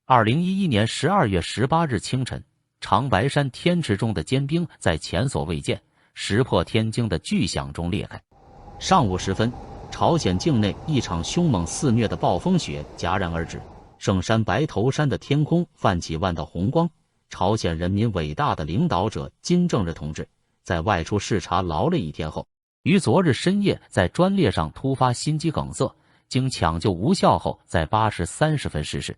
2011年12月18日清晨，长白山天池中的坚冰在前所未见、石破天惊的巨响中裂开。上午时分，朝鲜境内一场凶猛肆虐的暴风雪戛然而止，圣山白头山的天空泛起万道红光。朝鲜人民伟大的领导者金正日同志在外出视察劳累一天后，于昨日深夜在专列上突发心肌梗塞，经抢救无效后在8时30分逝世。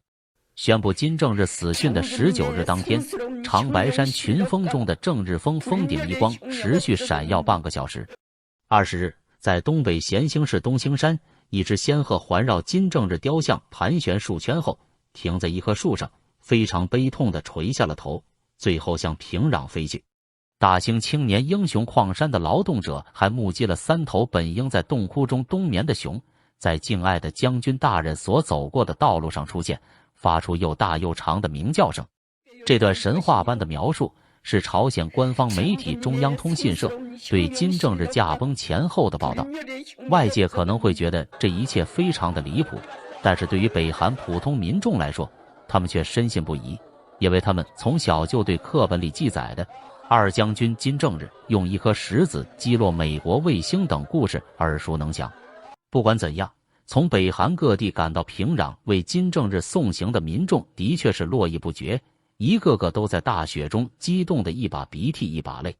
宣布金正日死讯的19日当天，长白山群峰中的正日峰峰顶一光持续闪耀半个小时。20日，在东北咸兴市东兴山，一只仙鹤环绕金正日雕像盘旋数圈后，停在一棵树上，非常悲痛地垂下了头，最后向平壤飞去。大兴青年英雄矿山的劳动者还目击了3头本应在洞窟中冬眠的熊，在敬爱的将军大人所走过的道路上出现，发出又大又长的鸣叫声。这段神话般的描述是朝鲜官方媒体中央通讯社对金正日驾崩前后的报道。外界可能会觉得这一切非常的离谱，但是对于北韩普通民众来说，他们却深信不疑，因为他们从小就对课本里记载的二将军金正日用一颗石子击落美国卫星等故事耳熟能详。不管怎样，从北韩各地赶到平壤为金正日送行的民众的确是络绎不绝，一个个都在大雪中激动的一把鼻涕一把泪。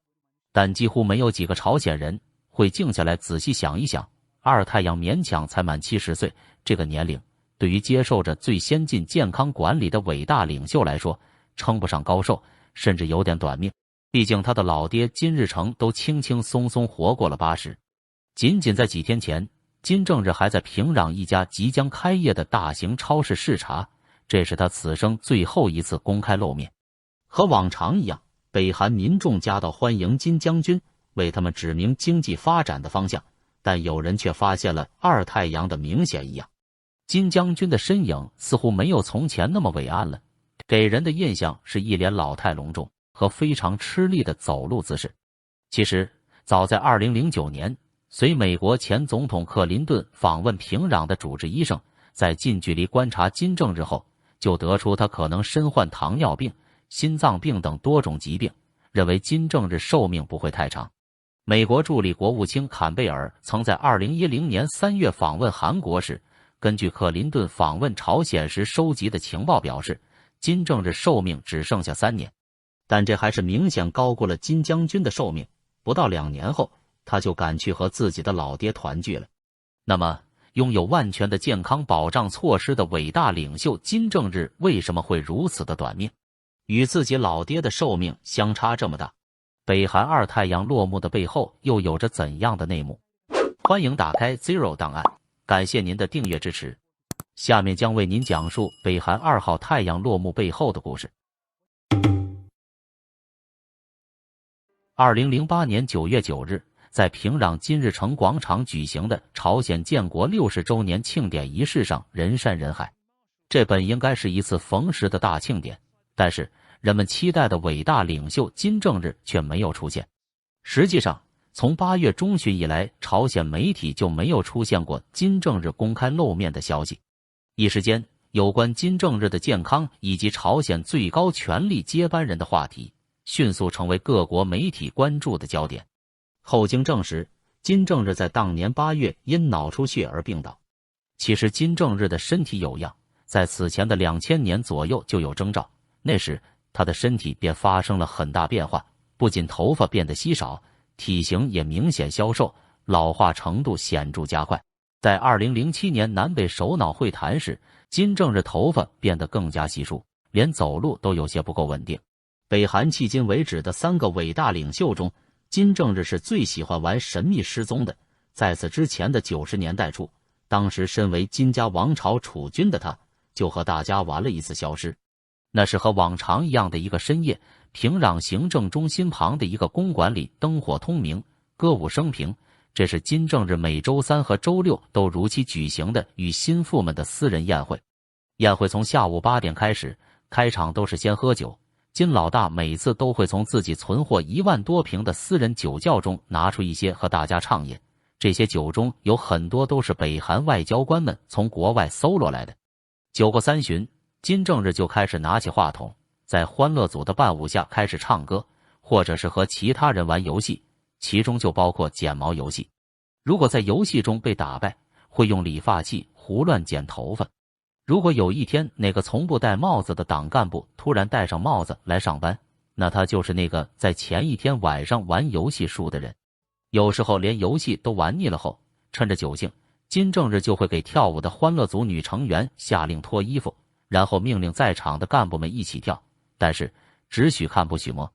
但几乎没有几个朝鲜人会静下来仔细想一想，二太阳勉强才满70岁，这个年龄对于接受着最先进健康管理的伟大领袖来说，称不上高寿，甚至有点短命。毕竟他的老爹金日成都轻轻松松活过了80。仅仅在几天前，金正日还在平壤一家即将开业的大型超市视察，这是他此生最后一次公开露面。和往常一样，北韩民众夹道欢迎金将军，为他们指明经济发展的方向，但有人却发现了二太阳的明显异样。金将军的身影似乎没有从前那么伟岸了，给人的印象是一脸老态龙钟和非常吃力的走路姿势。其实早在2009年，随美国前总统克林顿访问平壤的主治医生在近距离观察金正日后，就得出他可能身患糖尿病、心脏病等多种疾病，认为金正日寿命不会太长。美国助理国务卿坎贝尔曾在2010年3月访问韩国时，根据克林顿访问朝鲜时收集的情报表示，金正日寿命只剩下3年，但这还是明显高过了金将军的寿命。不到2年后，他就赶去和自己的老爹团聚了。那么，拥有万全的健康保障措施的伟大领袖金正日为什么会如此的短命，与自己老爹的寿命相差这么大？北韩二太阳落幕的背后又有着怎样的内幕？欢迎打开 Zero 档案，感谢您的订阅支持。下面将为您讲述北韩2号太阳落幕背后的故事。2008年9月9日，在平壤金日成广场举行的朝鲜建国60周年庆典仪式上，人山人海。这本应该是一次逢时的大庆典，但是人们期待的伟大领袖金正日却没有出现。实际上，从8月中旬以来，朝鲜媒体就没有出现过金正日公开露面的消息。一时间，有关金正日的健康以及朝鲜最高权力接班人的话题迅速成为各国媒体关注的焦点。后经证实，金正日在当年8月因脑出血而病倒。其实金正日的身体有恙，在此前的2000年左右就有征兆，那时他的身体便发生了很大变化，不仅头发变得稀少，体型也明显消瘦，老化程度显著加快。在2007年南北首脑会谈时，金正日头发变得更加稀疏，连走路都有些不够稳定。北韩迄今为止的3个伟大领袖中，金正日是最喜欢玩神秘失踪的。在此之前的90年代初，当时身为金家王朝储君的他，就和大家玩了一次消失。那是和往常一样的一个深夜，平壤行政中心旁的一个公馆里灯火通明，歌舞升平。这是金正日每周3和周6都如期举行的与心腹们的私人宴会。宴会从下午8点开始，开场都是先喝酒。金老大每次都会从自己存货1万多瓶的私人酒窖中拿出一些和大家畅饮，这些酒中有很多都是北韩外交官们从国外搜罗来的。酒过3巡，金正日就开始拿起话筒，在欢乐组的伴舞下开始唱歌，或者是和其他人玩游戏，其中就包括剪毛游戏。如果在游戏中被打败，会用理发器胡乱剪头发。如果有一天哪个从不戴帽子的党干部突然戴上帽子来上班，那他就是那个在前一天晚上玩游戏输的人。有时候连游戏都玩腻了后，趁着酒兴，金正日就会给跳舞的欢乐组女成员下令脱衣服，然后命令在场的干部们一起跳，但是只许看不许摸。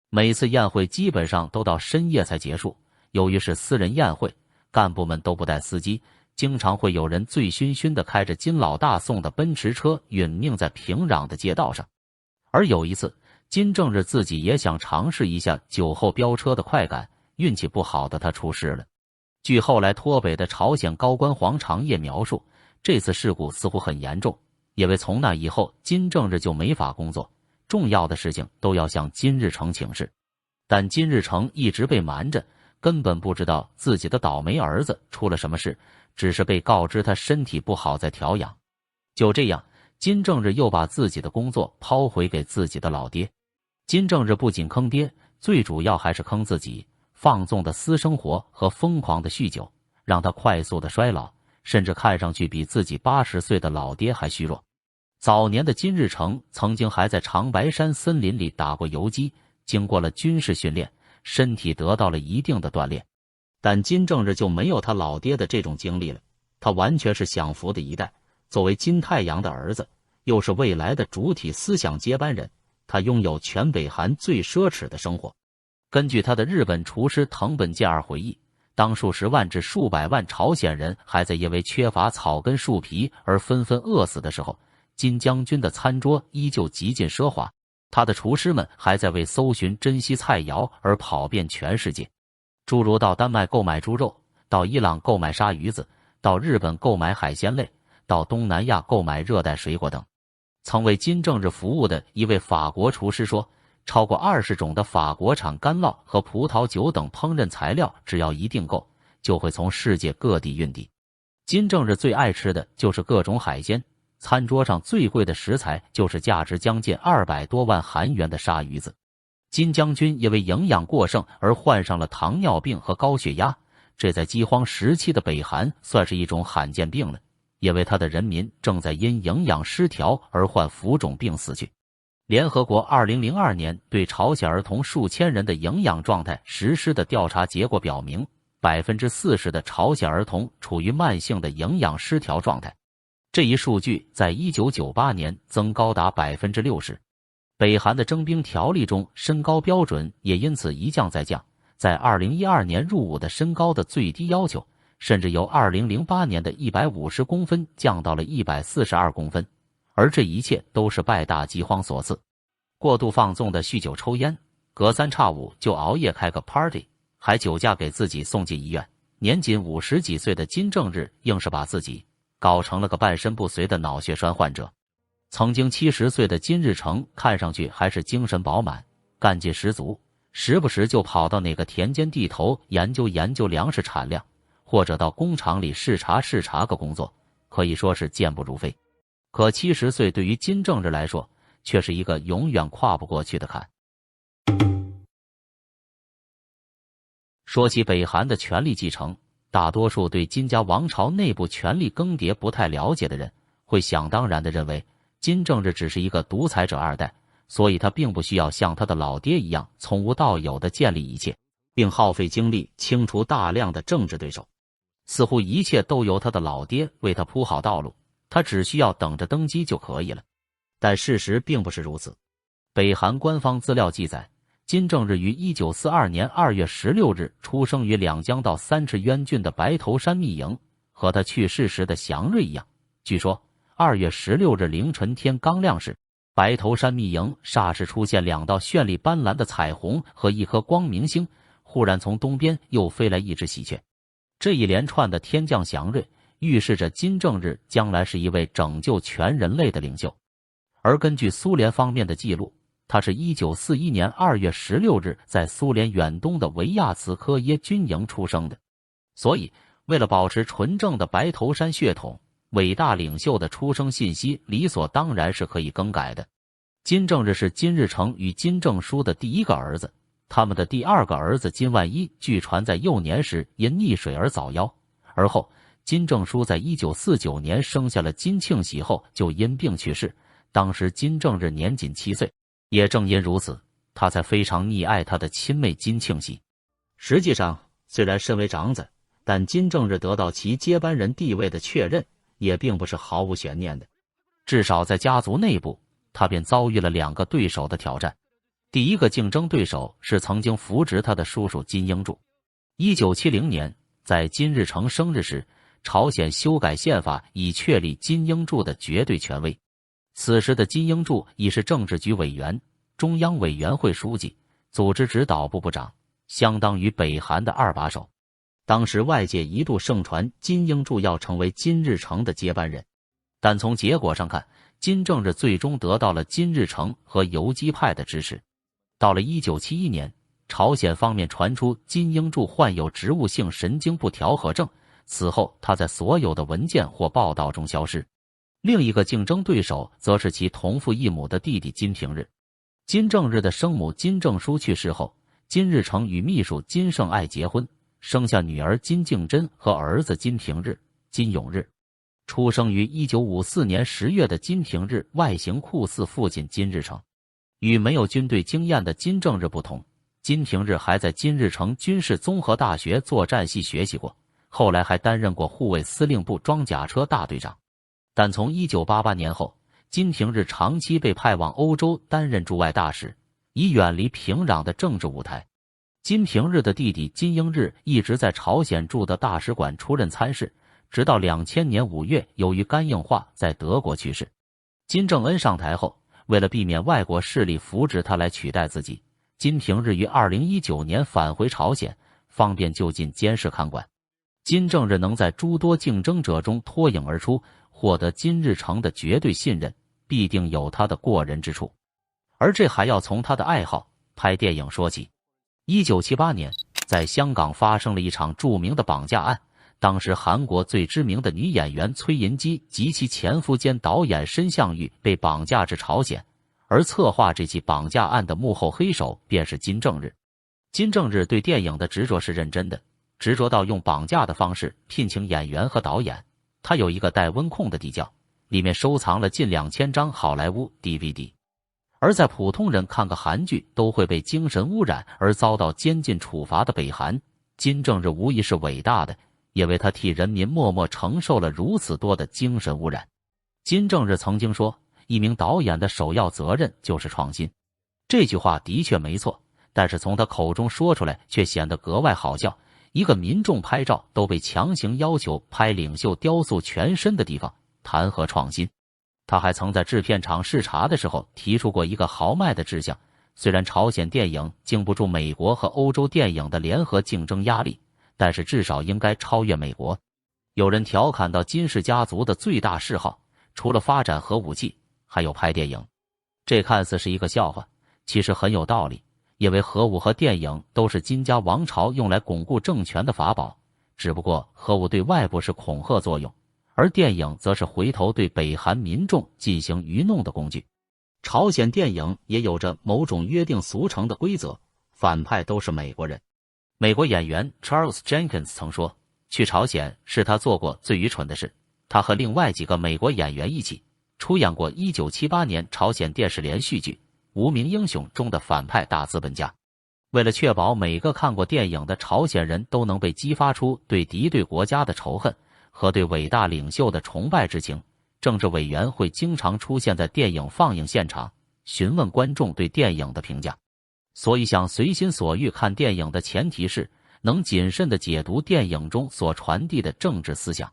每次宴会基本上都到深夜才结束，由于是私人宴会，干部们都不带司机，经常会有人醉醺醺地开着金老大送的奔驰车殒命在平壤的街道上。而有一次，金正日自己也想尝试一下酒后飙车的快感，运气不好的他出事了。据后来脱北的朝鲜高官黄长业描述，这次事故似乎很严重，因为从那以后金正日就没法工作，重要的事情都要向金日成请示。但金日成一直被瞒着，根本不知道自己的倒霉儿子出了什么事，只是被告知他身体不好在调养。就这样，金正日又把自己的工作抛回给自己的老爹。金正日不仅坑爹，最主要还是坑自己，放纵的私生活和疯狂的酗酒，让他快速的衰老，甚至看上去比自己80岁的老爹还虚弱。早年的金日成曾经还在长白山森林里打过游击，经过了军事训练，身体得到了一定的锻炼。但金正日就没有他老爹的这种经历了，他完全是享福的一代。作为金太阳的儿子，又是未来的主体思想接班人，他拥有全北韩最奢侈的生活。根据他的日本厨师藤本健二回忆，当数十万至数百万朝鲜人还在因为缺乏草根树皮而纷纷饿死的时候，金将军的餐桌依旧极尽奢华，他的厨师们还在为搜寻珍稀菜肴而跑遍全世界。诸如到丹麦购买猪肉，到伊朗购买鲨鱼子，到日本购买海鲜类，到东南亚购买热带水果等。曾为金正日服务的一位法国厨师说，超过20种的法国产干酪和葡萄酒等烹饪材料，只要一订购，就会从世界各地运抵。金正日最爱吃的就是各种海鲜，餐桌上最贵的食材就是价值将近200多万韩元的鲨鱼子。金将军因为营养过剩而患上了糖尿病和高血压，这在饥荒时期的北韩算是一种罕见病了，因为他的人民正在因营养失调而患浮肿病死去。联合国2002年对朝鲜儿童数千人的营养状态实施的调查结果表明，40%的朝鲜儿童处于慢性的营养失调状态。这一数据在1998年增高达60%。北韩的征兵条例中身高标准也因此一降再降，在2012年入伍的身高的最低要求，甚至由2008年的150公分降到了142公分。而这一切都是拜大饥荒所赐。过度放纵的酗酒抽烟，隔3差5就熬夜开个 party， 还酒驾给自己送进医院。年仅50几岁的金正日硬是把自己搞成了个半身不遂的脑血栓患者。曾经70岁的金日成看上去还是精神饱满，干劲十足，时不时就跑到哪个田间地头研究研究粮食产量，或者到工厂里视察视察个工作，可以说是健步如飞。可70岁对于金正日来说，却是一个永远跨不过去的坎。说起北韩的权力继承，大多数对金家王朝内部权力更迭不太了解的人，会想当然地认为金正日只是一个独裁者2代，所以他并不需要像他的老爹一样从无到有地建立一切，并耗费精力清除大量的政治对手。似乎一切都由他的老爹为他铺好道路，他只需要等着登基就可以了。但事实并不是如此。北韩官方资料记载，金正日于1942年2月16日出生于两江道三赤渊郡的白头山密营，和他去世时的祥瑞一样。据说2月16日凌晨天刚亮时，白头山密营霎时出现2道绚丽斑斓的彩虹和一颗光明星，忽然从东边又飞来一只喜鹊。这一连串的天降祥瑞，预示着金正日将来是一位拯救全人类的领袖。而根据苏联方面的记录，他是1941年2月16日在苏联远东的维亚茨科耶军营出生的。所以为了保持纯正的白头山血统，伟大领袖的出生信息理所当然是可以更改的。金正日是金日成与金正书的第一个儿子，他们的第二个儿子金万一据传在幼年时因溺水而早夭，而后金正书在1949年生下了金庆喜后就因病去世，当时金正日年仅7岁。也正因如此，他才非常溺爱他的亲妹金庆喜。实际上，虽然身为长子，但金正日得到其接班人地位的确认也并不是毫无悬念的。至少在家族内部，他便遭遇了2个对手的挑战。第一个竞争对手是曾经扶植他的叔叔金英柱。1970年，在金日成生日时，朝鲜修改宪法以确立金英柱的绝对权威。此时的金英柱已是政治局委员、中央委员会书记、组织指导部部长，相当于北韩的2把手。当时外界一度盛传金英柱要成为金日成的接班人，但从结果上看，金正日最终得到了金日成和游击派的支持。到了1971年，朝鲜方面传出金英柱患有植物性神经不调和症，此后他在所有的文件或报道中消失。另一个竞争对手则是其同父异母的弟弟金平日。金正日的生母金正淑去世后，金日成与秘书金圣爱结婚，生下女儿金敬珍和儿子金平日、金永日。出生于1954年10月的金平日外形酷似父亲金日成。与没有军队经验的金正日不同，金平日还在金日成军事综合大学作战系学习过，后来还担任过护卫司令部装甲车大队长。但从1988年后，金平日长期被派往欧洲担任驻外大使，以远离平壤的政治舞台。金平日的弟弟金英日一直在朝鲜驻的大使馆出任参事，直到2000年5月由于肝硬化在德国去世。金正恩上台后，为了避免外国势力扶植他来取代自己，金平日于2019年返回朝鲜，方便就近监视看管。金正日能在诸多竞争者中脱颖而出，获得金日成的绝对信任，必定有他的过人之处。而这还要从他的爱好拍电影说起。1978年，在香港发生了一场著名的绑架案，当时韩国最知名的女演员崔银姬及其前夫兼导演申相玉被绑架至朝鲜，而策划这起绑架案的幕后黑手便是金正日。金正日对电影的执着是认真的，执着到用绑架的方式聘请演员和导演。他有一个带温控的地窖，里面收藏了近2000张好莱坞 DVD。而在普通人看个韩剧都会被精神污染而遭到监禁处罚的北韩，金正日无疑是伟大的，也为他替人民默默承受了如此多的精神污染。金正日曾经说，一名导演的首要责任就是创新。这句话的确没错，但是从他口中说出来却显得格外好笑。一个民众拍照都被强行要求拍领袖雕塑全身的地方，谈何创新？他还曾在制片厂视察的时候提出过一个豪迈的志向，虽然朝鲜电影经不住美国和欧洲电影的联合竞争压力，但是至少应该超越美国。有人调侃到金氏家族的最大嗜好，除了发展核武器，还有拍电影。这看似是一个笑话，其实很有道理。因为核武和电影都是金家王朝用来巩固政权的法宝，只不过核武对外部是恐吓作用，而电影则是回头对北韩民众进行愚弄的工具。朝鲜电影也有着某种约定俗成的规则，反派都是美国人。美国演员 Charles Jenkins 曾说，去朝鲜是他做过最愚蠢的事。他和另外几个美国演员一起出演过1978年朝鲜电视连续剧《无名英雄》中的反派大资本家。为了确保每个看过电影的朝鲜人都能被激发出对敌对国家的仇恨和对伟大领袖的崇拜之情，政治委员会经常出现在电影放映现场，询问观众对电影的评价。所以想随心所欲看电影的前提是能谨慎地解读电影中所传递的政治思想。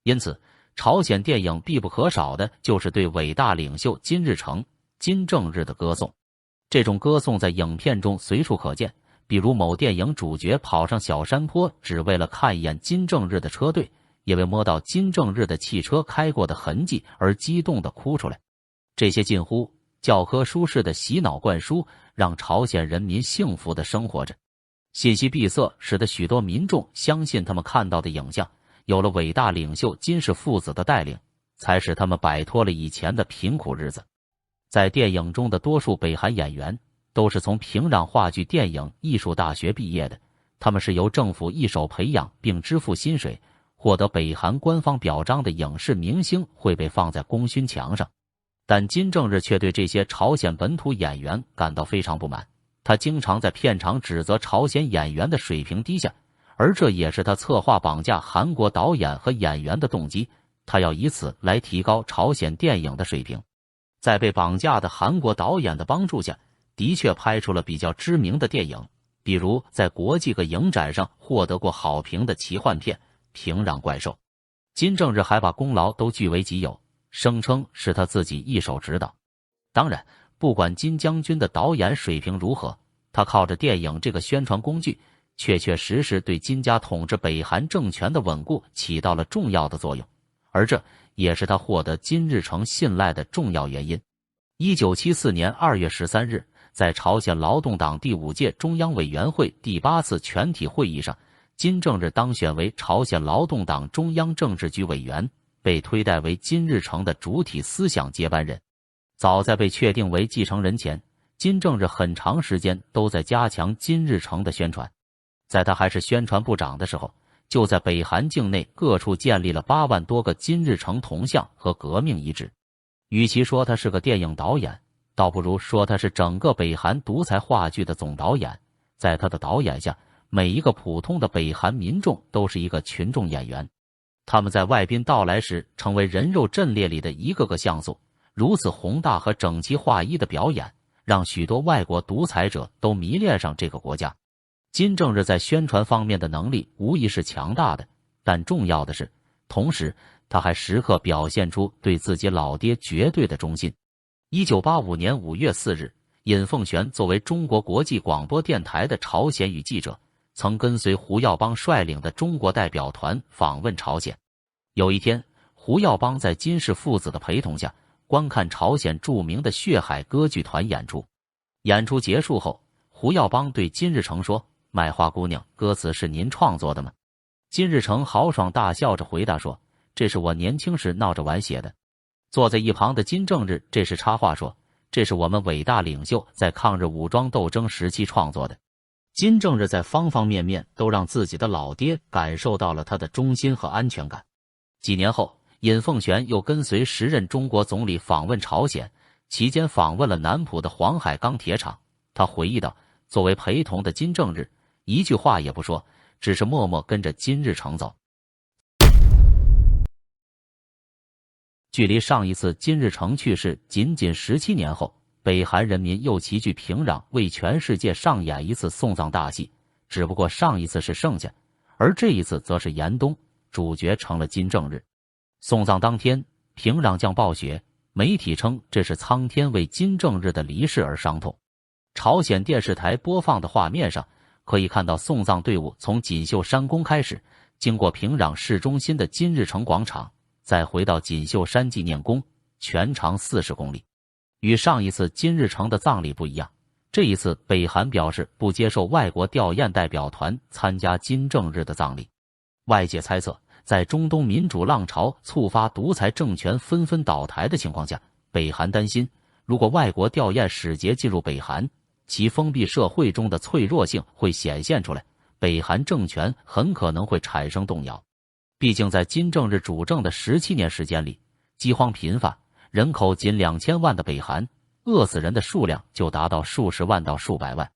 因此，朝鲜电影必不可少的就是对伟大领袖金日成、金正日的歌颂。这种歌颂在影片中随处可见，比如某电影主角跑上小山坡只为了看一眼金正日的车队，也为摸到金正日的汽车开过的痕迹而激动地哭出来。这些近乎教科书式的洗脑灌输，让朝鲜人民幸福地生活着。信息闭塞使得许多民众相信他们看到的影像，有了伟大领袖金氏父子的带领，才使他们摆脱了以前的贫苦日子。在电影中的多数北韩演员都是从平壤话剧电影艺术大学毕业的，他们是由政府一手培养并支付薪水，获得北韩官方表彰的影视明星会被放在功勋墙上。但金正日却对这些朝鲜本土演员感到非常不满，他经常在片场指责朝鲜演员的水平低下，而这也是他策划绑架韩国导演和演员的动机，他要以此来提高朝鲜电影的水平。在被绑架的韩国导演的帮助下，的确拍出了比较知名的电影，比如在国际个影展上获得过好评的奇幻片《平壤怪兽》。金正日还把功劳都据为己有，声称是他自己一手指导。当然，不管金将军的导演水平如何，他靠着电影这个宣传工具，确确实实对金家统治北韩政权的稳固起到了重要的作用，而这也是他获得金日成信赖的重要原因。1974年2月13日，在朝鲜劳动党第5届中央委员会第8次全体会议上，金正日当选为朝鲜劳动党中央政治局委员，被推戴为金日成的主体思想接班人。早在被确定为继承人前，金正日很长时间都在加强金日成的宣传。在他还是宣传部长的时候，就在北韩境内各处建立了8万多个金日成铜像和革命遗址。与其说他是个电影导演，倒不如说他是整个北韩独裁话剧的总导演。在他的导演下，每一个普通的北韩民众都是一个群众演员，他们在外宾到来时成为人肉阵列里的一个个像素。如此宏大和整齐划一的表演，让许多外国独裁者都迷恋上这个国家。金正日在宣传方面的能力无疑是强大的，但重要的是，同时他还时刻表现出对自己老爹绝对的忠心。1985年5月4日，尹凤璇作为中国国际广播电台的朝鲜语记者，曾跟随胡耀邦率领的中国代表团访问朝鲜。有一天，胡耀邦在金氏父子的陪同下观看朝鲜著名的血海歌剧团演出。演出结束后，胡耀邦对金日成说：“卖花姑娘歌词是您创作的吗？”金日成豪爽大笑着回答说：“这是我年轻时闹着玩写的。”坐在一旁的金正日这时插话说：“这是我们伟大领袖在抗日武装斗争时期创作的。”金正日在方方面面都让自己的老爹感受到了他的忠心和安全感。几年后，尹凤璇又跟随时任中国总理访问朝鲜，期间访问了南浦的黄海钢铁厂。他回忆道：“作为陪同的金正日，一句话也不说，只是默默跟着金日成走。”距离上一次金日成去世仅仅17年后，北韩人民又齐聚平壤，为全世界上演一次送葬大戏。只不过上一次是剩下，而这一次则是严冬，主角成了金正日。送葬当天，平壤降暴雪，媒体称这是苍天为金正日的离世而伤痛。朝鲜电视台播放的画面上，可以看到送葬队伍从锦绣山宫开始，经过平壤市中心的金日成广场，再回到锦绣山纪念宫，全长40公里。与上一次金日成的葬礼不一样，这一次北韩表示不接受外国吊唁代表团参加金正日的葬礼。外界猜测，在中东民主浪潮触发独裁政权纷纷倒台的情况下，北韩担心，如果外国吊唁使节进入北韩，其封闭社会中的脆弱性会显现出来，北韩政权很可能会产生动摇。毕竟在金正日主政的17年时间里，饥荒频发，人口仅2000万的北韩，饿死人的数量就达到数十万到数百万。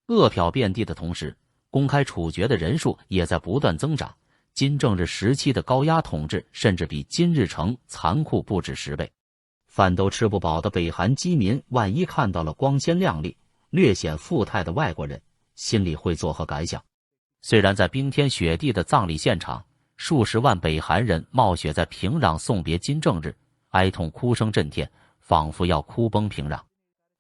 饿殍遍地的同时，公开处决的人数也在不断增长。金正日时期的高压统治甚至比金日成残酷不止10倍。饭都吃不饱的北韩饥民，万一看到了光鲜亮丽、略显富态的外国人，心里会作何感想？虽然在冰天雪地的葬礼现场，数十万北韩人冒雪在平壤送别金正日，哀痛哭声震天，仿佛要哭崩平壤，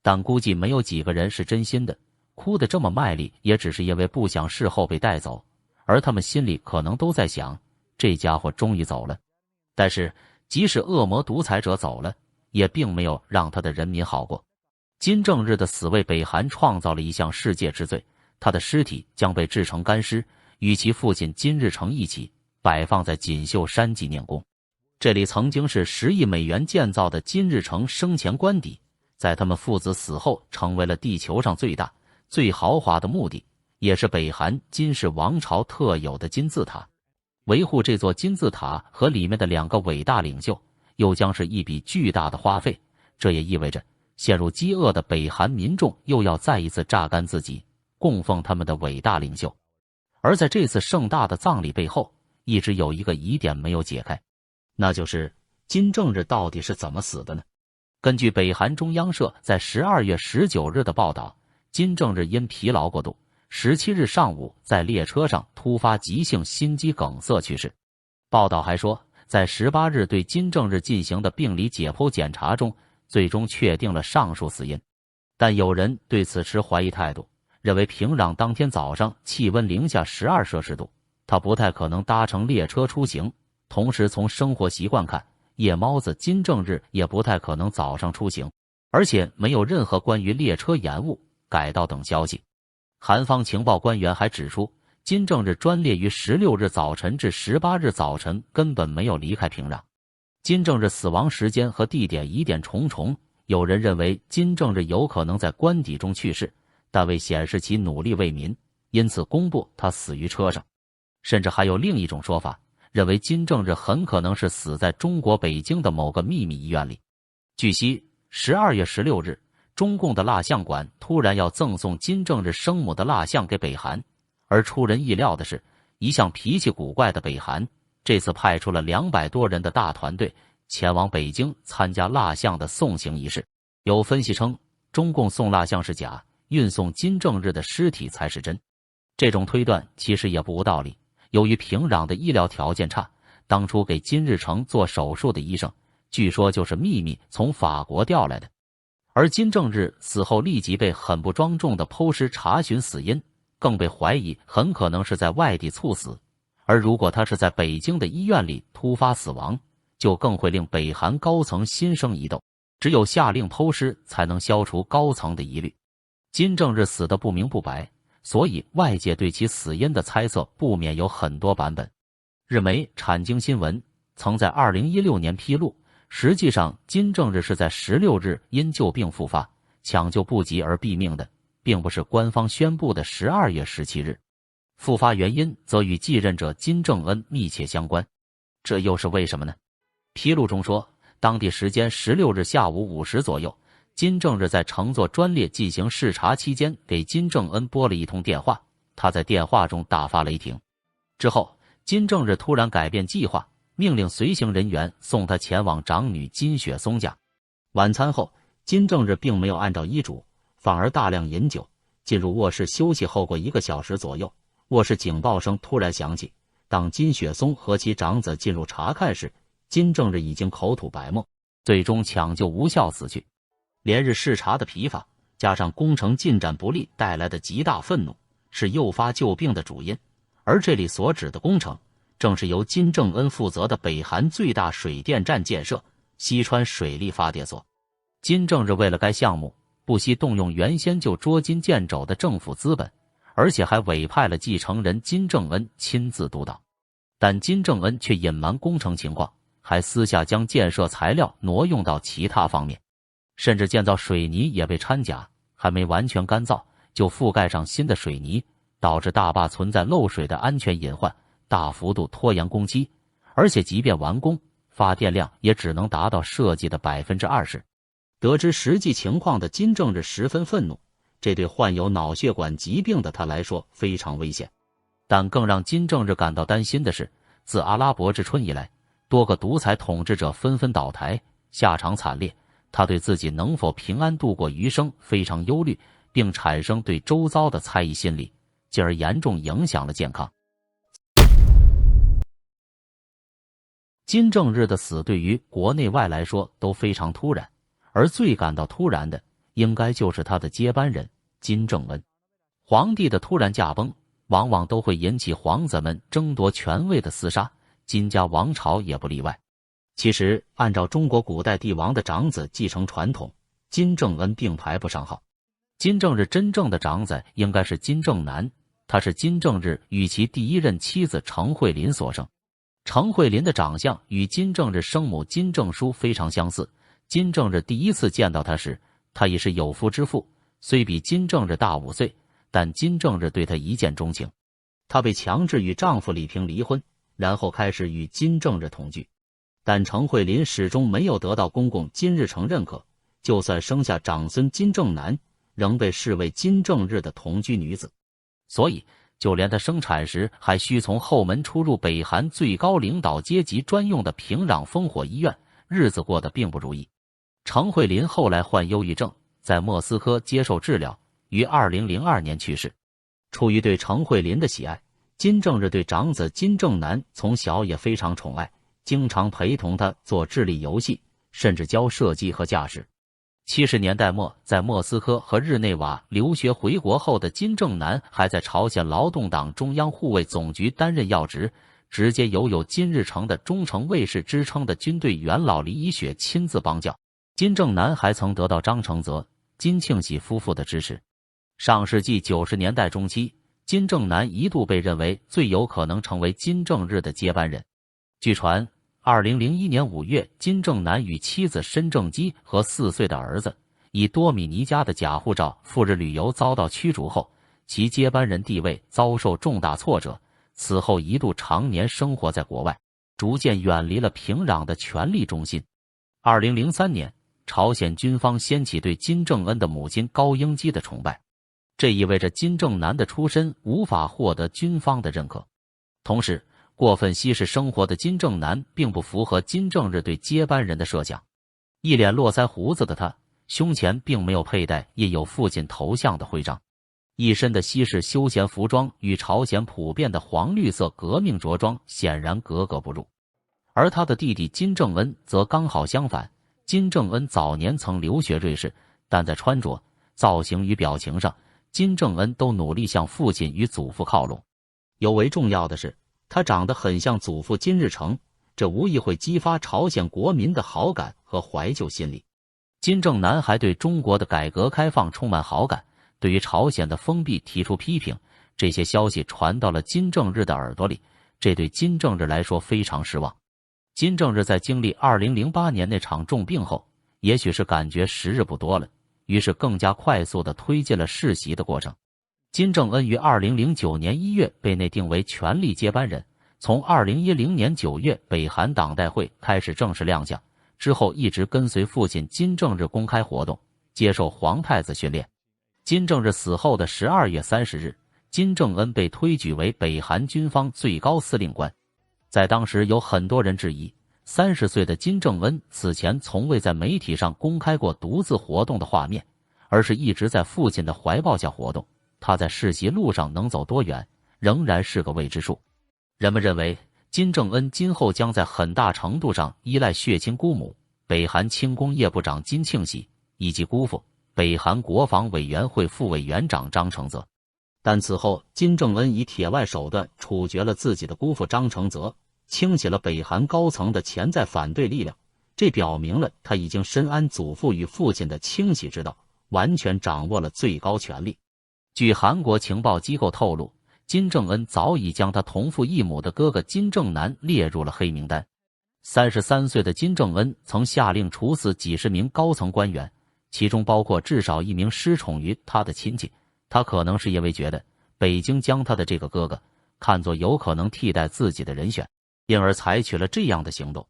但估计没有几个人是真心的，哭得这么卖力，也只是因为不想事后被带走。而他们心里可能都在想，这家伙终于走了。但是即使恶魔独裁者走了，也并没有让他的人民好过。金正日的死为北韩创造了一项世界之最，他的尸体将被制成干尸，与其父亲金日成一起摆放在锦绣山纪念宫。这里曾经是10亿美元建造的金日成生前官邸，在他们父子死后成为了地球上最大、最豪华的墓地，也是北韩金氏王朝特有的金字塔。维护这座金字塔和里面的2个伟大领袖，又将是一笔巨大的花费。这也意味着陷入饥饿的北韩民众又要再一次榨干自己，供奉他们的伟大领袖。而在这次盛大的葬礼背后，一直有一个疑点没有解开，那就是金正日到底是怎么死的呢？根据北韩中央社在12月19日的报道，金正日因疲劳过度，17日上午在列车上突发急性心肌梗塞去世。报道还说，在18日对金正日进行的病理解剖检查中，最终确定了上述死因。但有人对此持怀疑态度，认为平壤当天早上气温零下12摄氏度，他不太可能搭乘列车出行。同时从生活习惯看，夜猫子金正日也不太可能早上出行，而且没有任何关于列车延误、改道等消息。韩方情报官员还指出，金正日专列于16日早晨至18日早晨根本没有离开平壤。金正日死亡时间和地点疑点重重，有人认为金正日有可能在官邸中去世，但为显示其努力为民，因此公布他死于车上。甚至还有另一种说法，认为金正日很可能是死在中国北京的某个秘密医院里。据悉，12月16日，中共的蜡像馆突然要赠送金正日生母的蜡像给北韩，而出人意料的是，一向脾气古怪的北韩这次派出了200多人的大团队前往北京参加蜡像的送行仪式。有分析称，中共送蜡像是假，运送金正日的尸体才是真。这种推断其实也不无道理。由于平壤的医疗条件差，当初给金日成做手术的医生，据说就是秘密从法国调来的。而金正日死后立即被很不庄重的剖尸查询死因，更被怀疑很可能是在外地猝死。而如果他是在北京的医院里突发死亡，就更会令北韩高层心生疑窦，只有下令剖尸才能消除高层的疑虑。金正日死得不明不白，所以外界对其死因的猜测不免有很多版本。日媒产经新闻曾在2016年披露，实际上金正日是在16日因旧病复发，抢救不及而毙命的，并不是官方宣布的12月17日。复发原因则与继任者金正恩密切相关，这又是为什么呢？披露中说，当地时间16日下午5时左右，金正日在乘坐专列进行视察期间，给金正恩拨了一通电话，他在电话中大发雷霆。之后，金正日突然改变计划，命令随行人员送他前往长女金雪松家。晚餐后，金正日并没有按照医嘱，反而大量饮酒。进入卧室休息后，过1个小时左右，卧室警报声突然响起。当金雪松和其长子进入查看时，金正日已经口吐白沫，最终抢救无效死去。连日视察的疲乏，加上工程进展不利带来的极大愤怒，是诱发旧病的主因。而这里所指的工程，正是由金正恩负责的北韩最大水电站建设——西川水利发电所。金正日为了该项目，不惜动用原先就捉襟见肘的政府资本，而且还委派了继承人金正恩亲自督导。但金正恩却隐瞒工程情况，还私下将建设材料挪用到其他方面。甚至建造水泥也被掺假，还没完全干燥就覆盖上新的水泥，导致大坝存在漏水的安全隐患，大幅度拖延工期。而且即便完工，发电量也只能达到设计的20%。得知实际情况的金正日十分愤怒，这对患有脑血管疾病的他来说非常危险。但更让金正日感到担心的是，自阿拉伯之春以来，多个独裁统治者纷纷倒台，下场惨烈。他对自己能否平安度过余生非常忧虑，并产生对周遭的猜疑心理，进而严重影响了健康。金正日的死对于国内外来说都非常突然，而最感到突然的应该就是他的接班人金正恩。皇帝的突然驾崩往往都会引起皇子们争夺权位的厮杀，金家王朝也不例外。其实按照中国古代帝王的长子继承传统，金正恩并排不上号。金正日真正的长子应该是金正男，他是金正日与其第一任妻子程慧琳所生。程慧琳的长相与金正日生母金正淑非常相似。金正日第一次见到她时，她已是有夫之妇，虽比金正日大5岁，但金正日对她一见钟情。她被强制与丈夫李平离婚，然后开始与金正日同居。但程慧琳始终没有得到公公金日成认可，就算生下长孙金正男，仍被视为金正日的同居女子。所以就连她生产时还需从后门出入北韩最高领导阶级专用的平壤烽火医院，日子过得并不如意。程慧琳后来患忧郁症，在莫斯科接受治疗，于2002年去世。出于对程慧琳的喜爱，金正日对长子金正男从小也非常宠爱，经常陪同他做智力游戏，甚至教射击和驾驶。70年代末，在莫斯科和日内瓦留学回国后的金正男，还在朝鲜劳动党中央护卫总局担任要职，直接有金日成的忠诚卫士之称的军队元老李以雪亲自帮教。金正男还曾得到张承泽、金庆喜夫妇的支持。上世纪90年代中期，金正男一度被认为最有可能成为金正日的接班人。据传2001年5月，金正男与妻子申正基和4岁的儿子以多米尼加的假护照赴日旅游遭到驱逐后，其接班人地位遭受重大挫折，此后一度常年生活在国外，逐渐远离了平壤的权力中心。2003年，朝鲜军方掀起对金正恩的母亲高英基的崇拜，这意味着金正男的出身无法获得军方的认可。同时，过分西式生活的金正男并不符合金正日对接班人的设想。一脸络腮胡子的他，胸前并没有佩戴印有父亲头像的徽章，一身的西式休闲服装与朝鲜普遍的黄绿色革命着装显然格格不入。而他的弟弟金正恩则刚好相反。金正恩早年曾留学瑞士，但在穿着、造型与表情上，金正恩都努力向父亲与祖父靠拢。尤为重要的是，他长得很像祖父金日成，这无疑会激发朝鲜国民的好感和怀旧心理。金正男还对中国的改革开放充满好感，对于朝鲜的封闭提出批评。这些消息传到了金正日的耳朵里，这对金正日来说非常失望。金正日在经历2008年那场重病后，也许是感觉时日不多了，于是更加快速地推进了世袭的过程。金正恩于2009年1月被内定为权力接班人，从2010年9月北韩党代会开始正式亮相，之后一直跟随父亲金正日公开活动，接受皇太子训练。金正日死后的12月30日，金正恩被推举为北韩军方最高司令官。在当时有很多人质疑，30岁的金正恩此前从未在媒体上公开过独自活动的画面，而是一直在父亲的怀抱下活动。他在世袭路上能走多远，仍然是个未知数。人们认为，金正恩今后将在很大程度上依赖血亲姑母北韩轻工业部长金庆喜以及姑父北韩国防委员会副委员长张承泽。但此后，金正恩以铁腕手段处决了自己的姑父张承泽，清洗了北韩高层的潜在反对力量，这表明了他已经深谙祖父与父亲的清洗之道，完全掌握了最高权力。据韩国情报机构透露，金正恩早已将他同父异母的哥哥金正男列入了黑名单。33岁的金正恩曾下令处死几十名高层官员，其中包括至少1名失宠于他的亲戚。他可能是因为觉得北京将他的这个哥哥看作有可能替代自己的人选，因而采取了这样的行动。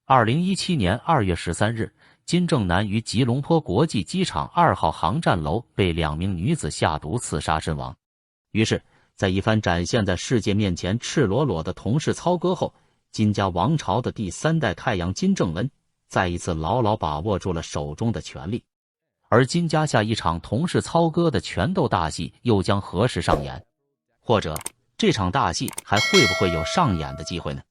2017年2月13日，金正男于吉隆坡国际机场2号航站楼被2名女子下毒刺杀身亡。于是，在一番展现在世界面前赤裸裸的同室操戈后，金家王朝的第3代太阳金正恩再一次牢牢把握住了手中的权力。而金家下一场同室操戈的权斗大戏又将何时上演？或者这场大戏还会不会有上演的机会呢？